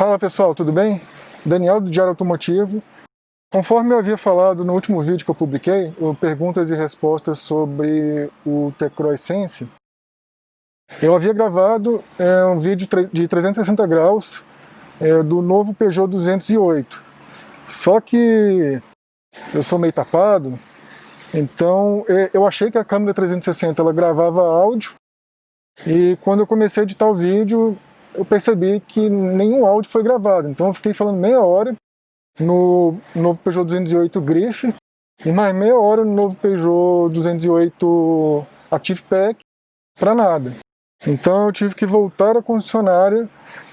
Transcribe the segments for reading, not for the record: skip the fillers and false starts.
Fala pessoal, tudo bem? Daniel do Diário Automotivo. Conforme eu havia falado no último vídeo que eu publiquei, o perguntas e respostas sobre o T-Cross Sense, eu havia gravado um vídeo de 360 graus do novo Peugeot 208. Só que eu sou meio tapado, então eu achei que a câmera 360 ela gravava áudio, e quando eu comecei a editar o vídeo, eu percebi que nenhum áudio foi gravado. Então eu fiquei falando meia hora no novo Peugeot 208 Grife e mais meia hora no novo Peugeot 208 Active Pack para nada. Então eu tive que voltar à concessionária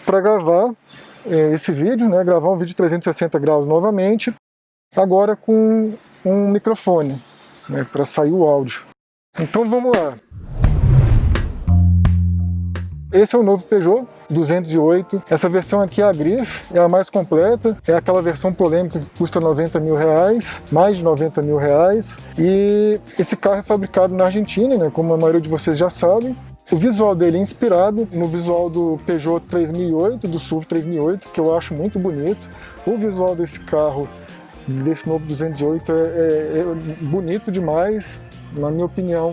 para gravar esse vídeo, né? Gravar um vídeo de 360 graus novamente, agora com um microfone, né? Para sair o áudio. Então vamos lá. Esse é o novo Peugeot 208. Essa versão aqui é a Grife, é a mais completa, é aquela versão polêmica que custa R$90 mil, mais de R$90 mil. E esse carro é fabricado na Argentina, né, como a maioria de vocês já sabem. O visual dele é inspirado no visual do Peugeot 3008, do SUV 3008, que eu acho muito bonito. O visual desse carro, desse novo 208, é bonito demais. Na minha opinião,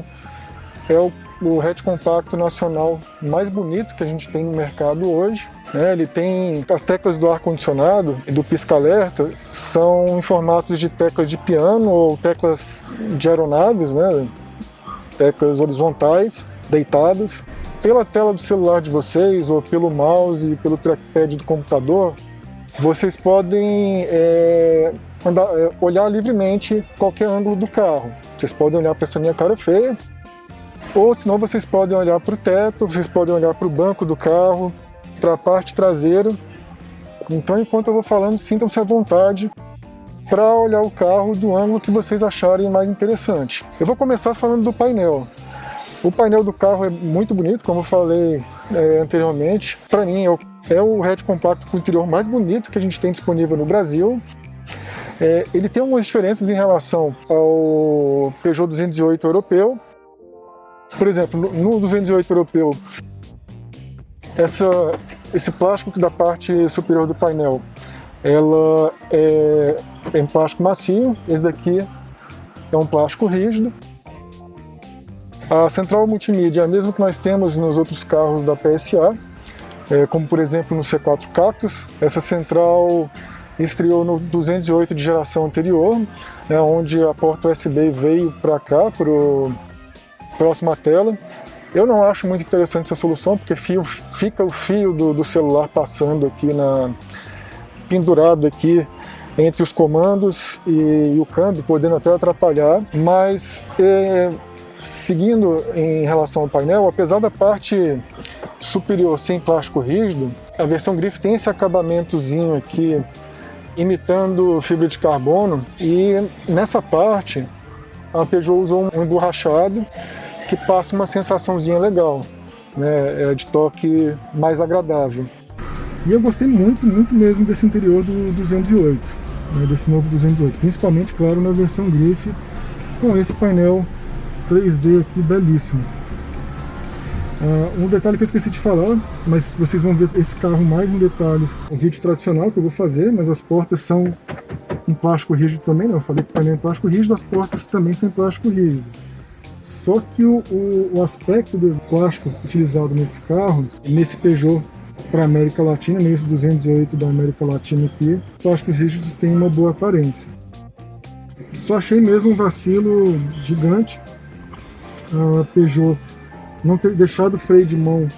é o hatch compacto nacional mais bonito que a gente tem no mercado hoje. Ele tem as teclas do ar-condicionado e do pisca-alerta, são em formatos de teclas de piano ou teclas de aeronaves, né? Teclas horizontais, deitadas. Pela tela do celular de vocês, ou pelo mouse e pelo trackpad do computador, vocês podem olhar livremente qualquer ângulo do carro. Vocês podem olhar para essa minha cara feia, ou senão vocês podem olhar para o teto, vocês podem olhar para o banco do carro, para a parte traseira. Então, enquanto eu vou falando, sintam-se à vontade para olhar o carro do ângulo que vocês acharem mais interessante. Eu vou começar falando do painel. O painel do carro é muito bonito, como eu falei anteriormente. Para mim, é o hatch compacto com o interior mais bonito que a gente tem disponível no Brasil. Ele tem algumas diferenças em relação ao Peugeot 208 europeu. Por exemplo, no 208 europeu, esse plástico da parte superior do painel, ela é em plástico macio. Esse daqui é um plástico rígido. A central multimídia é a mesma que nós temos nos outros carros da PSA, como por exemplo no C4 Cactus. Essa central estreou no 208 de geração anterior, onde a porta USB veio para cá, próximo à tela. Eu não acho muito interessante essa solução, porque fica o fio do celular passando aqui, pendurado aqui entre os comandos e o câmbio, podendo até atrapalhar. Mas seguindo em relação ao painel, apesar da parte superior sem plástico rígido, a versão Grife tem esse acabamentozinho aqui imitando fibra de carbono, e nessa parte a Peugeot usou um emborrachado que passa uma sensaçãozinha legal, né, de toque mais agradável. E eu gostei muito, muito mesmo desse interior do 208, né, desse novo 208, principalmente, claro, na versão Grife, com esse painel 3D aqui belíssimo. Um detalhe que eu esqueci de falar, mas vocês vão ver esse carro mais em detalhes no vídeo tradicional que eu vou fazer, mas as portas são em plástico rígido também, né? Eu falei que o painel é em plástico rígido, as portas também são em plástico rígido. Só que o aspecto do plástico utilizado nesse carro, nesse Peugeot para a América Latina, nesse 208 da América Latina aqui, plásticos rígidos têm uma boa aparência. Só achei mesmo um vacilo gigante a Peugeot não ter deixado o freio de mão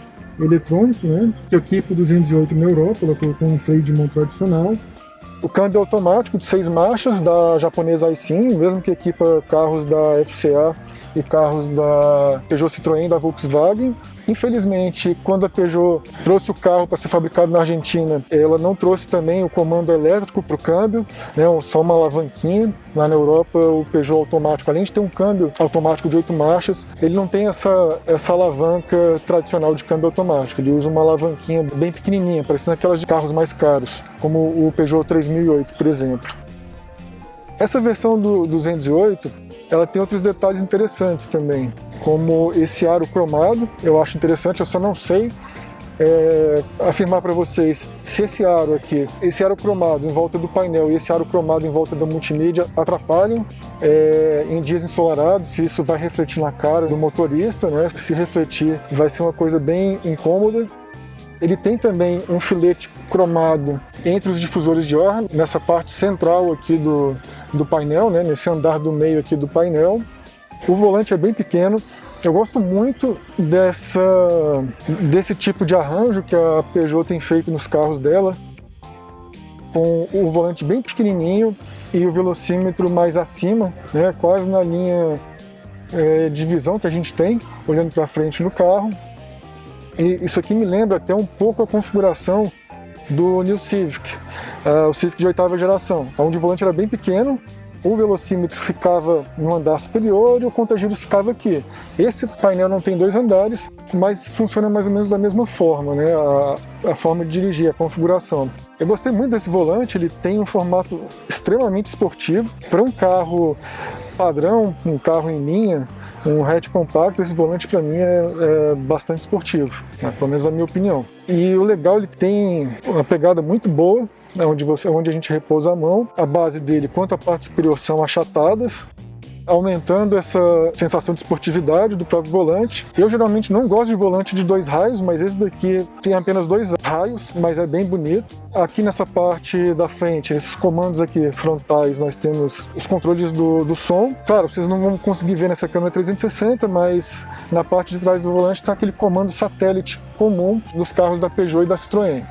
eletrônico, né? Eu equipo 208 na Europa, ela colocou um freio de mão tradicional. O câmbio automático de 6 marchas da japonesa Aisin, mesmo que equipa carros da FCA e carros da Peugeot Citroën e da Volkswagen. Infelizmente, quando a Peugeot trouxe o carro para ser fabricado na Argentina, ela não trouxe também o comando elétrico para o câmbio, né, só uma alavanquinha. Lá na Europa, o Peugeot automático, além de ter um câmbio automático de 8 marchas, ele não tem essa alavanca tradicional de câmbio automático. Ele usa uma alavanquinha bem pequenininha, parecendo aquelas de carros mais caros, como o Peugeot 3008, por exemplo. Essa versão do 208, ela tem outros detalhes interessantes também, como esse aro cromado. Eu acho interessante, eu só não sei afirmar para vocês se esse aro aqui, esse aro cromado em volta do painel e esse aro cromado em volta da multimídia atrapalham em dias ensolarados, se isso vai refletir na cara do motorista, né? Se refletir vai ser uma coisa bem incômoda. Ele tem também um filete cromado entre os difusores de ar, nessa parte central aqui do painel, né? Nesse andar do meio aqui do painel. O volante é bem pequeno. Eu gosto muito desse tipo de arranjo que a Peugeot tem feito nos carros dela, com o volante bem pequenininho e o velocímetro mais acima, né, quase na linha de visão que a gente tem, olhando para frente no carro. E isso aqui me lembra até um pouco a configuração do New Civic, o Civic de 8ª geração, onde o volante era bem pequeno, o velocímetro ficava no andar superior e o conta-giros ficava aqui. Esse painel não tem 2 andares, mas funciona mais ou menos da mesma forma, né? A forma de dirigir, a configuração. Eu gostei muito desse volante, ele tem um formato extremamente esportivo. Para um carro padrão, um carro em linha, um hatch compacto, esse volante para mim é bastante esportivo, né? Pelo menos na minha opinião. E o legal, ele tem uma pegada muito boa, onde a gente repousa a mão. A base dele quanto a parte superior são achatadas, aumentando essa sensação de esportividade do próprio volante. Eu geralmente não gosto de volante de 2 raios, mas esse daqui tem apenas 2 raios, mas é bem bonito. Aqui nessa parte da frente, esses comandos aqui frontais, nós temos os controles do som. Claro, vocês não vão conseguir ver nessa câmera 360, mas na parte de trás do volante está aquele comando satélite comum dos carros da Peugeot e da Citroën.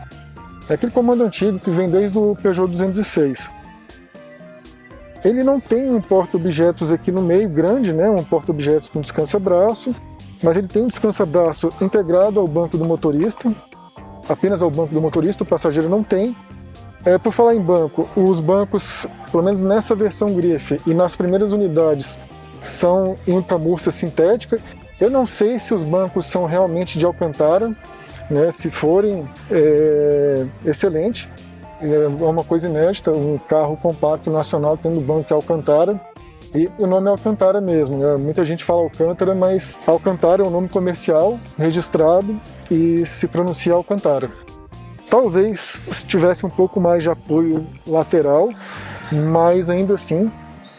É aquele comando antigo que vem desde o Peugeot 206. Ele não tem um porta-objetos aqui no meio grande, né? Um porta-objetos com descansa-braço, mas ele tem um descansa-braço integrado ao banco do motorista, apenas ao banco do motorista, o passageiro não tem. Por falar em banco, os bancos, pelo menos nessa versão grife e nas primeiras unidades, são em camurça sintética. Eu não sei se os bancos são realmente de alcantara, né? Se forem, excelente. É uma coisa inédita, um carro compacto nacional tendo banco de alcantara. E o nome é Alcantara mesmo, né? Muita gente fala Alcântara, mas Alcantara é um nome comercial registrado e se pronuncia Alcantara. Talvez se tivesse um pouco mais de apoio lateral, mas ainda assim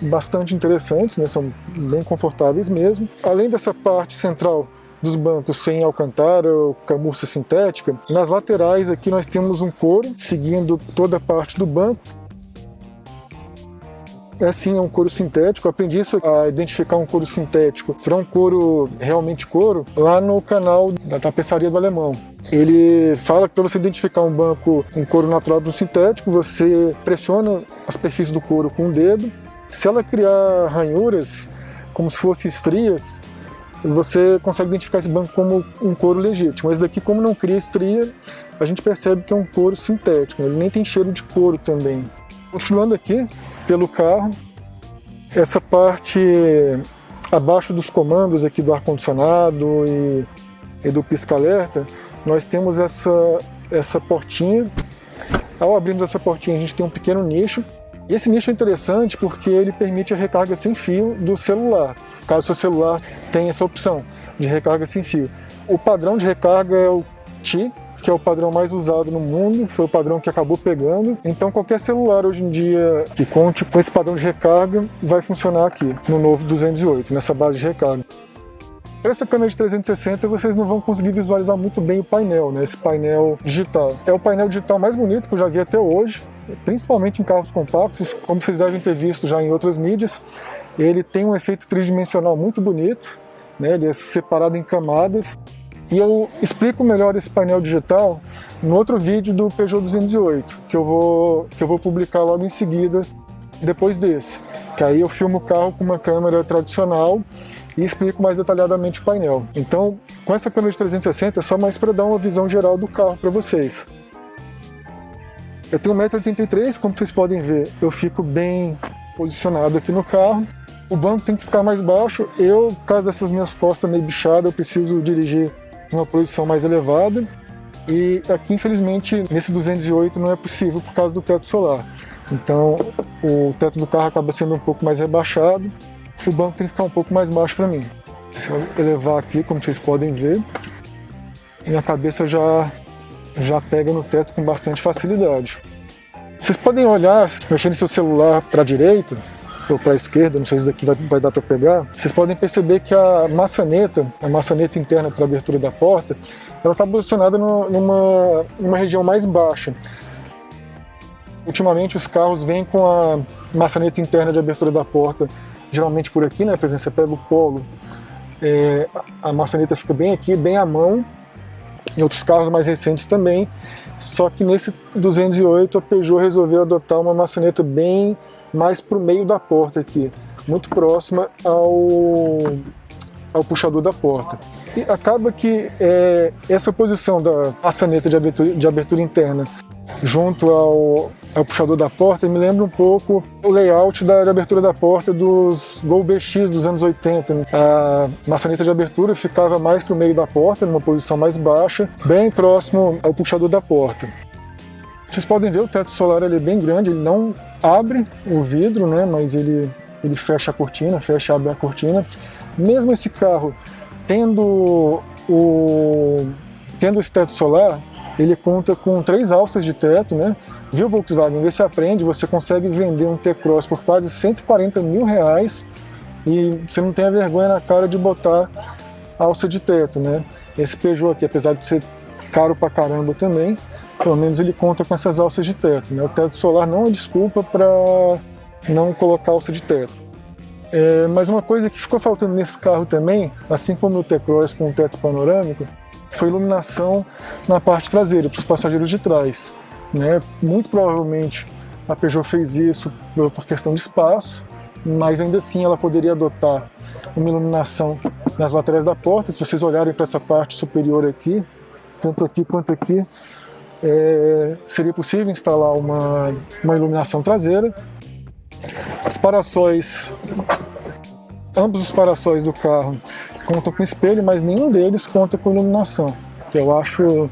bastante interessantes, né? São bem confortáveis mesmo. Além dessa parte central dos bancos sem alcantara ou camurça sintética, nas laterais aqui nós temos um couro seguindo toda a parte do banco. Sim, é um couro sintético. Eu aprendi a identificar um couro sintético para um couro realmente couro lá no canal da Tapeçaria do Alemão. Ele fala que para você identificar um banco, um couro natural do sintético, você pressiona a superfície do couro com o dedo. Se ela criar ranhuras, como se fossem estrias, você consegue identificar esse banco como um couro legítimo. Esse daqui, como não cria estria, a gente percebe que é um couro sintético. Ele nem tem cheiro de couro também. Continuando aqui pelo carro, essa parte abaixo dos comandos aqui do ar-condicionado e do pisca-alerta, nós temos essa portinha. Ao abrirmos essa portinha, a gente tem um pequeno nicho. E esse nicho é interessante porque ele permite a recarga sem fio do celular, caso seu celular tenha essa opção de recarga sem fio. O padrão de recarga é o Qi, que é o padrão mais usado no mundo, foi o padrão que acabou pegando. Então qualquer celular hoje em dia que conte com esse padrão de recarga vai funcionar aqui no novo 208, nessa base de recarga. Essa câmera de 360 vocês não vão conseguir visualizar muito bem o painel, né? Esse painel digital. É o painel digital mais bonito que eu já vi até hoje, principalmente em carros compactos, como vocês devem ter visto já em outras mídias. Ele tem um efeito tridimensional muito bonito, né? Ele é separado em camadas. E eu explico melhor esse painel digital no outro vídeo do Peugeot 208, que eu vou publicar logo em seguida, depois desse. Que aí eu filmo o carro com uma câmera tradicional e explico mais detalhadamente o painel. Então, com essa câmera de 360 é só mais para dar uma visão geral do carro para vocês. Eu tenho 1,83 m, como vocês podem ver, eu fico bem posicionado aqui no carro. O banco tem que ficar mais baixo. Eu, por causa dessas minhas costas meio bichadas, eu preciso dirigir em uma posição mais elevada. E aqui, infelizmente, nesse 208 não é possível por causa do teto solar. Então, o teto do carro acaba sendo um pouco mais rebaixado. O banco tem que ficar um pouco mais baixo para mim. Deixa eu elevar aqui, como vocês podem ver. minha cabeça já pega no teto com bastante facilidade. Vocês podem olhar, mexendo seu celular para a direita ou para a esquerda, não sei se daqui vai dar para pegar, vocês podem perceber que a maçaneta interna para a abertura da porta, ela está posicionada numa região mais baixa. Ultimamente os carros vêm com a maçaneta interna de abertura da porta, geralmente por aqui, né? Por exemplo, você pega o Polo, a maçaneta fica bem aqui, bem à mão, em outros carros mais recentes também, só que nesse 208 a Peugeot resolveu adotar uma maçaneta bem mais para o meio da porta aqui, muito próxima ao puxador da porta. E acaba que essa posição da maçaneta de abertura interna junto ao puxador da porta me lembra um pouco o layout da abertura da porta dos Gol BX dos anos 80. A maçaneta de abertura ficava mais para o meio da porta, numa posição mais baixa, bem próximo ao puxador da porta. Vocês podem ver, o teto solar ele é bem grande, ele não abre o vidro, né, mas ele fecha a cortina, fecha e abre a cortina. Mesmo esse carro tendo esse teto solar, ele conta com 3 alças de teto, né? Viu, Volkswagen? Vê se aprende, você consegue vender um T-Cross por quase 140 mil reais e você não tem a vergonha na cara de botar alça de teto, né? Esse Peugeot aqui, apesar de ser caro pra caramba também, pelo menos ele conta com essas alças de teto, né? O teto solar não é desculpa para não colocar alça de teto. Mas uma coisa que ficou faltando nesse carro também, assim como no T-Cross com o teto panorâmico, foi iluminação na parte traseira, para os passageiros de trás, né? Muito provavelmente a Peugeot fez isso por questão de espaço, mas ainda assim ela poderia adotar uma iluminação nas laterais da porta. Se vocês olharem para essa parte superior aqui, tanto aqui quanto aqui, seria possível instalar uma iluminação traseira. As paraçóis, ambos os paraçóis do carro contam com espelho, mas nenhum deles conta com iluminação, que eu acho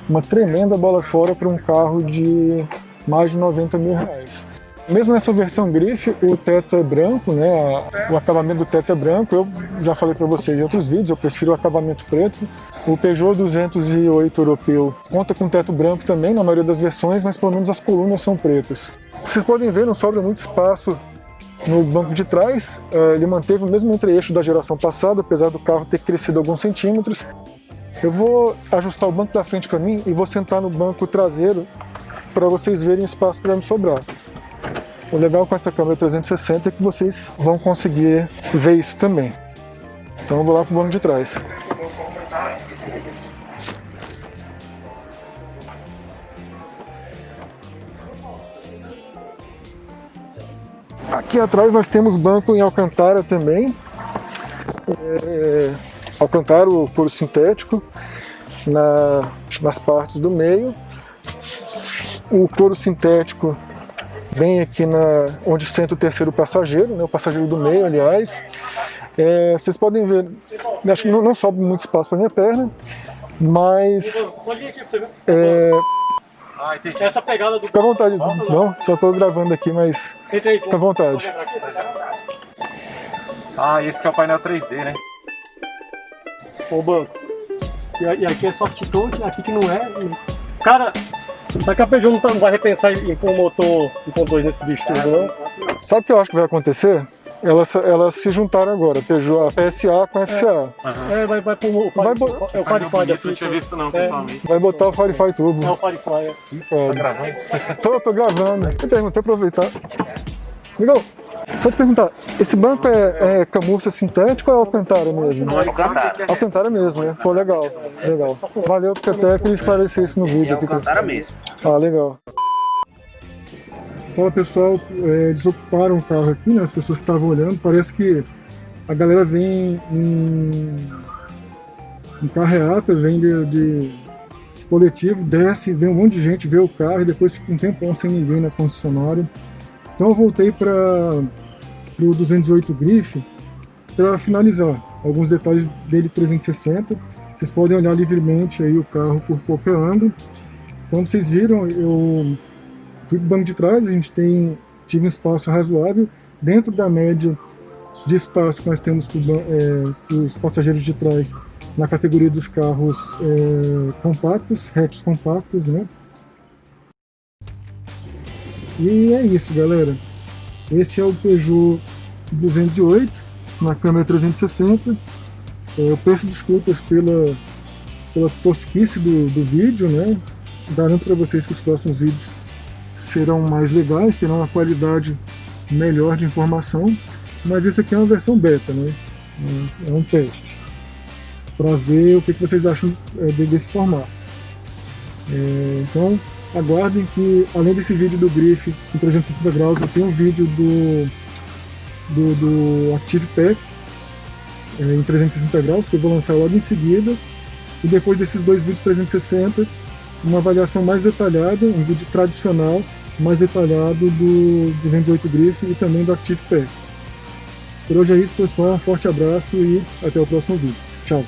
uma tremenda bola fora para um carro de mais de 90 mil reais. Mesmo nessa versão grife, o teto é branco, né? O acabamento do teto é branco. Eu já falei para vocês em outros vídeos, eu prefiro o acabamento preto. O Peugeot 208 europeu conta com teto branco também, na maioria das versões, mas pelo menos as colunas são pretas. Vocês podem ver, não sobra muito espaço no banco de trás. Ele manteve o mesmo entre-eixo da geração passada, apesar do carro ter crescido alguns centímetros. Eu vou ajustar o banco da frente para mim e vou sentar no banco traseiro para vocês verem o espaço que vai me sobrar. O legal com essa câmera 360 é que vocês vão conseguir ver isso também. Então eu vou lá para o banco de trás. Aqui atrás nós temos banco em alcantara também. Alcantara, o couro sintético nas partes do meio. O couro sintético bem aqui onde senta o terceiro passageiro, né, o passageiro do meio, aliás. Vocês podem ver, acho que não sobra muito espaço para minha perna, mas... Pode vir aqui pra você ver. Entendi. Essa pegada do... Fica à vontade. Não, só estou gravando aqui, mas fica à vontade. Esse que é o painel 3D, né? O banco. E aqui é soft touch, aqui que não é. Cara, será que a Peugeot não vai repensar em pôr um motor 1.2 nesse bicho tudo, não? Sabe o que eu acho que vai acontecer? Elas se juntaram agora, Peugeot, a PSA com a FCA. Vai pôr o Firefly aqui. Não tinha visto não, pessoalmente. Vai botar o Firefly Turbo. É o Firefly. Tá gravando? Tô gravando. Eu perguntei, aproveitar. Legal. Só te perguntar, esse banco é camurça sintético ou é alcantara mesmo? Alcantara mesmo, né? Pô, legal. Valeu, porque até queria esclarecer isso no vídeo. É alcantara mesmo. Legal. Fala pessoal, eles ocuparam o carro aqui, né? As pessoas que estavam olhando, parece que a galera vem em carreata, vem de coletivo, desce, vem um monte de gente, vê o carro e depois fica um tempão sem ninguém na concessionária. Então eu voltei para o 208 Grife para finalizar alguns detalhes dele 360. Vocês podem olhar livremente aí o carro por qualquer ângulo. Então vocês viram, eu fui para o banco de trás, a gente tive um espaço razoável dentro da média de espaço que nós temos para os passageiros de trás. na categoria dos carros compactos, hatches compactos, né? E é isso, galera. Esse é o Peugeot 208 na câmera 360. Eu peço desculpas pela tosquice do vídeo, né? Garanto para vocês que os próximos vídeos serão mais legais, terão uma qualidade melhor de informação, mas esse aqui é uma versão beta, né? É um teste para ver o que vocês acham desse formato. Então aguardem que, além desse vídeo do Grife em 360 graus, eu tenho um vídeo do Active Pack em 360 graus que eu vou lançar logo em seguida, e depois desses dois vídeos 360, uma avaliação mais detalhada, um vídeo tradicional mais detalhado do 208 Grife e também do Active Pack. Por hoje é isso, pessoal. Um forte abraço e até o próximo vídeo. Tchau!